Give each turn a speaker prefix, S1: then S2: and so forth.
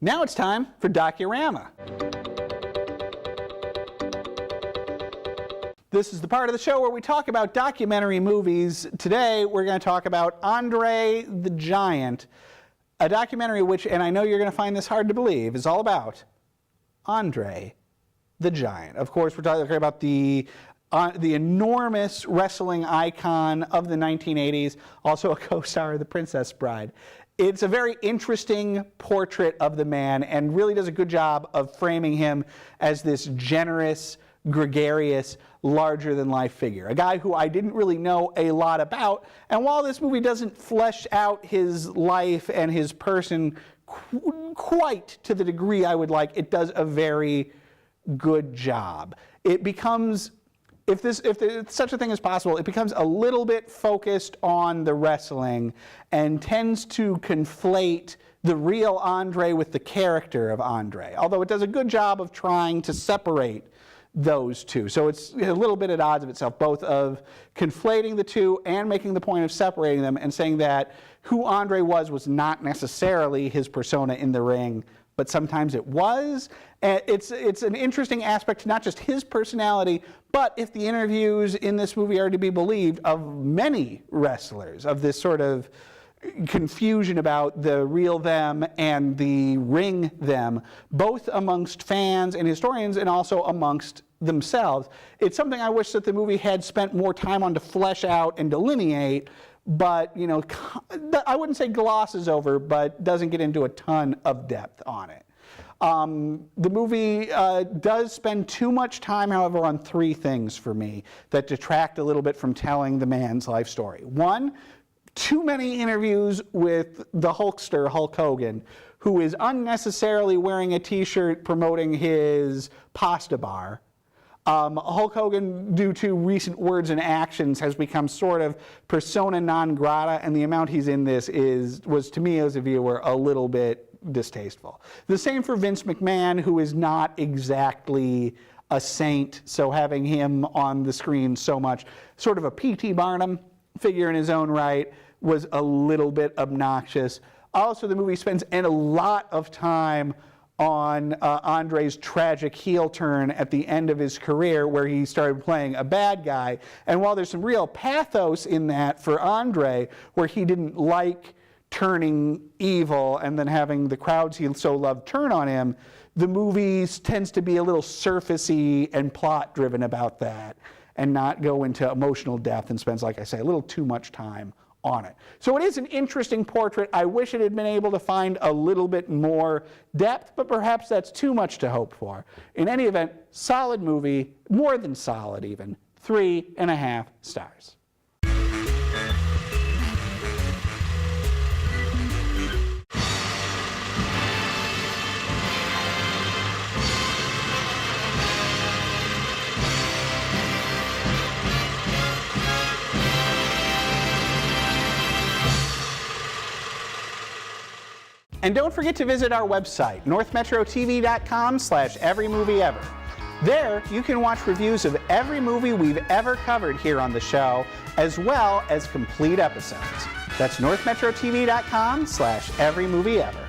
S1: Now it's time for Docurama. This is the part of the show where we talk about documentary movies. Today we're going to talk about Andre the Giant, a documentary which, and I know you're going to find this hard to believe, is all about Andre the Giant. Of course, we're talking about the enormous wrestling icon of the 1980s, also a co-star of The Princess Bride. It's a very interesting portrait of the man and really does a good job of framing him as this generous, gregarious, larger-than-life figure. A guy who I didn't really know a lot about, and while this movie doesn't flesh out his life and his person quite to the degree I would like, it does a very good job. It becomes, if such a thing is possible, it becomes a little bit focused on the wrestling and tends to conflate the real Andre with the character of Andre, although it does a good job of trying to separate those two. So it's a little bit at odds of itself, both of conflating the two and making the point of separating them and saying that who Andre was not necessarily his persona in the ring, but sometimes it was. And it's an interesting aspect to not just his personality, but if the interviews in this movie are to be believed, of many wrestlers, of this sort of confusion about the real them and the ring them, both amongst fans and historians and also amongst themselves. It's something I wish that the movie had spent more time on to flesh out and delineate, but, you know, I wouldn't say glosses over, but doesn't get into a ton of depth on it. The movie does spend too much time, however, on three things for me that detract a little bit from telling the man's life story. One, too many interviews with the Hulkster, Hulk Hogan, who is unnecessarily wearing a t-shirt promoting his pasta bar. Hulk Hogan, due to recent words and actions, has become sort of persona non grata, and the amount he's in this was, to me as a viewer, a little bit distasteful. The same for Vince McMahon, who is not exactly a saint, so having him on the screen so much, sort of a P.T. Barnum figure in his own right, was a little bit obnoxious. Also, the movie spends a lot of time on Andre's tragic heel turn at the end of his career, where he started playing a bad guy. And while there's some real pathos in that for Andre, where he didn't like turning evil and then having the crowds he so loved turn on him, the movie tends to be a little surfacey and plot driven about that and not go into emotional depth, and spends, like I say, a little too much time on it. So it is an interesting portrait. I wish it had been able to find a little bit more depth, but perhaps that's too much to hope for. In any event, solid movie, more than solid even, 3.5 stars. And don't forget to visit our website, northmetrotv.com/everymovieever. There, you can watch reviews of every movie we've ever covered here on the show, as well as complete episodes. That's northmetrotv.com/everymovieever.